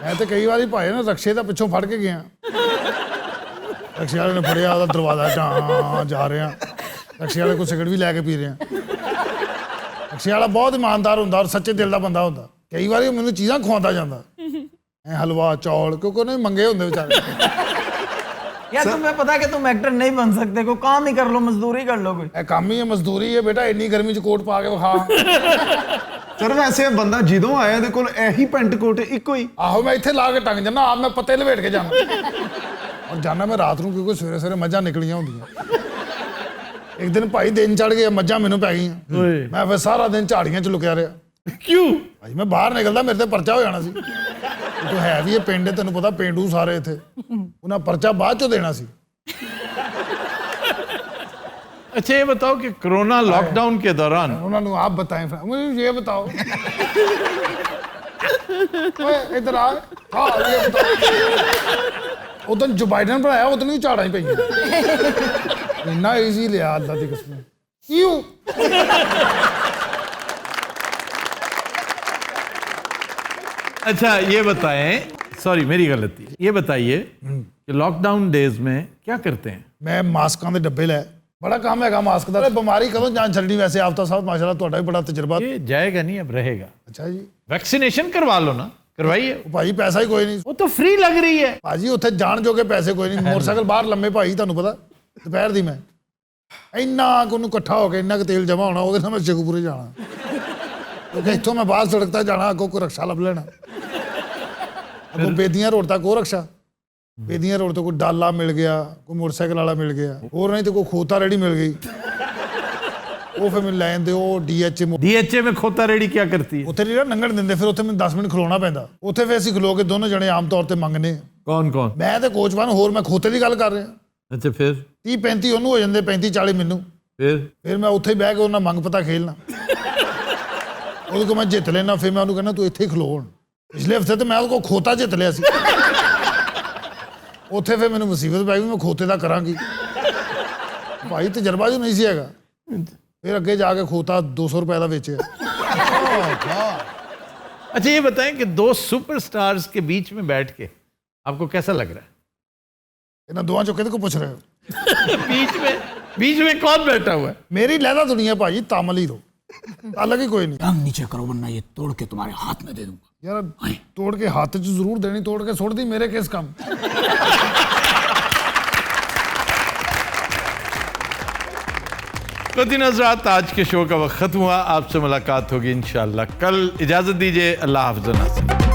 मैं तो कई बार भाई ना रक्शे का पिछों फड़ के गया रक्शे वाले ने फड़िया दरवाजा जा रहे हैं रक्शे वाले को सिगरेट भी लैके पी रहे हैं रक्शे वाला बहुत ईमानदार होंदा और सच्चे दिल का बंदा होंदा कई बार मैंने चीज़ां खुआंदा जांदा हलवा चौल क्योंकि उन्हें मंगे होंदे बेचारे यार तुम्हें पता है कि तुम एक्टर नहीं बन सकते कोई काम ही कर लो मजदूरी कर लो कोई काम ही है मजदूरी है बेटा इन्नी गर्मी च कोट पा के विखा सर वैसे बंदा जिदों आया ਇਹਦੇ ਕੋਲ ਇਹੀ ਪੈਂਟ ਕੋਟ ਇੱਕੋ ਹੀ ਆਹੋ ਮੈਂ ਇੱਥੇ ਲਾ ਕੇ ਟੰਗ ਜੰਨਾ ਆਪ ਮੈਂ ਪੱਤੇ ਲਵੇਟ ਕੇ ਜਾਣਾ ਔਰ ਜਾਣਾ ਮੈਂ ਰਾਤ ਨੂੰ ਕਿਉਂਕਿ ਸਵੇਰੇ ਸਵੇਰੇ ਮੱਝਾਂ ਨਿਕਲੀਆਂ ਹੁੰਦੀਆਂ ਇੱਕ ਦਿਨ ਭਾਈ ਦਿਨ ਚੜ ਗਿਆ ਮੱਝਾਂ ਮੈਨੂੰ ਪੈ ਗਈਆਂ ਮੈਂ ਫਿਰ ਸਾਰਾ ਦਿਨ ਝਾੜੀਆਂ 'ਚ ਲੁਕਿਆ ਰਿਹਾ क्यों ਭਾਈ ਮੈਂ ਬਾਹਰ ਨਿਕਲਦਾ ਮੇਰੇ ਤੇ ਪਰਚਾ ਹੋ ਜਾਣਾ ਸੀ ਤੂੰ ਹੈ ਵੀ ਇਹ ਪਿੰਡ ਤੈਨੂੰ ਪਤਾ ਪਿੰਡੂ ਸਾਰੇ ਇੱਥੇ ਉਹਨਾਂ ਪਰਚਾ ਬਾਅਦ ਚੋਂ ਦੇਣਾ ਸੀ अच्छा ये बताओ कि कोरोना लॉकडाउन के दौरान ਉਹਨਾਂ ਨੂੰ ਆਪ बताएं मुझे ये बताओ ओए इधर आ हाँ ये बताओ उधर जो बाइडन बनाया उधर ही झाड़ा ही पई इन्ना इजी लिया अल्लाह दी कसम क्यों अच्छा ये बताएं सॉरी मेरी गलती ये बताइए कि लॉकडाउन डेज में क्या करते हैं मैं मास्कों के डब्बे लै बड़ा काम है मास्क का बीमारी कदों जान छड़ी वैसे आफ्ताब साहब माशाल्लाह ਤੁਹਾਡਾ भी बड़ा तजर्बा ये जाएगा नहीं अब रहेगा अच्छा जी वैक्सीनेशन करवा लो ना करवाइए ਭਾਜੀ ਪੈਸਾ ਹੀ ਕੋਈ ਨਹੀਂ वो तो फ्री लग रही है ਭਾਜੀ ਉੱਥੇ ਜਾਣ ਜੋਗੇ ਪੈਸੇ ਕੋਈ ਨਹੀਂ ਮੋਟਰਸਾਈਕਲ ਬਾਹਰ ਲੰਮੇ ਭਾਈ ਤੁਹਾਨੂੰ ਪਤਾ ਦੁਪਹਿਰ ਦੀ ਮੈਂ ਇੰਨਾ ਕੋਨੂੰ ਇਕੱਠਾ ਹੋ ਕੇ ਇੰਨਾ ਕੁ ਤੇਲ ਜਮਾ ਹੋਣਾ ਉਹਦੇ ਨਾਲ ਮੈਂ ਸ਼ੇਖੂਪੁਰੇ ਜਾਣਾ ਕਿਉਂਕਿ ਇੱਥੋਂ ਮੈਂ ਬਾਹਰ ਸੜਕ ਤੱਕ ਜਾਣਾ ਅੱਗੋਂ ਕੋਈ ਰਕਸ਼ਾ ਲੱਭ ਲੈਣਾ ਅੱਗੋਂ ਬੇਦੀਆਂ ਰੋਡ ਤੱਕ ਉਹ ਰਕਸ਼ਾ बेदियां रोड तो कोई डाला मिल गया कोई मोटरसाइकिल वाला मिल गया और नहीं तो कोई खोता रेडी मिल गई वो फिर मैं लैन दे DHA में खोता रेडी क्या करती है उत्थे नहीं ना लंघण दिंदे फिर उत्थे मैं 10 मिनट खलोना पैंदा उत्थे फिर ਅਸੀਂ ਖਲੋ ਕੇ ਦੋਨੋਂ ਜਣੇ ਆਮ ਤੌਰ ਤੇ ਮੰਗਨੇ कौन कौन मैं ਤੇ ਕੋਚਵਾਨ ਹੋਰ ਮੈਂ ਖੋਤੇ ਦੀ ਗੱਲ ਕਰ ਰਿਹਾ अच्छा फिर 30 35 ਉਹਨੂੰ ਹੋ ਜਾਂਦੇ 35 40 ਮੈਨੂੰ ਫਿਰ ਮੈਂ ਉੱਥੇ ਹੀ ਬਹਿ ਕੇ ਉਹਨਾਂ ਮੰਗ ਪਤਾ ਖੇਲਣਾ ਉਹਦੇ ਕੋਲ ਮੈਂ ਜਿੱਤ ਲੈਣਾ ਫਿਰ ਮੈਂ ਉਹਨੂੰ ਕਹਿੰਦਾ ਤੂੰ ਇੱਥੇ ਹੀ ਖਲੋ ਹੁਣ ਪਿਛਲੇ ਹਫਤੇ ਤੇ ਮੈਂ ਉਹਦੇ ਕੋਲ ਖੋਤਾ ਜਿੱਤ ਲਿਆ ਸੀ ਉੱਥੇ ਫਿਰ ਮੈਨੂੰ ਮੁਸੀਬਤ ਪੈ ਗਈ ਮੈਂ ਖੋਤੇ ਦਾ ਕਰਾਂਗੀ ਭਾਈ ਤਜਰਬਾ ਜੋ ਨਹੀਂ ਸੀ ਹੈਗਾ फिर अगे जाके खोता 200 रुपए का बेचे अच्छा ये बताएं कि दो सुपरस्टार्स के बीच में बैठ के आपको कैसा लग रहा है इन्हें दोवां चो किहदे को पूछ रहे हो बीच में कौन बैठा हुआ है मेरी लहदा दुनिया भाजी तामल ही दो अलग ही कोई नहीं टांग नीचे करो वरना ये तोड़ के तुम्हारे हाथ में दे दूंगा यार तोड़ के हाथ च जरूर देनी तोड़ के सुट दी मेरे किस काम ख़ुद नज़रात आज के शो का वक्त ख़त्म हुआ आपसे मुलाकात होगी इंशाअल्लाह कल इजाज़त दीजिए अल्लाह हाफ़िज़।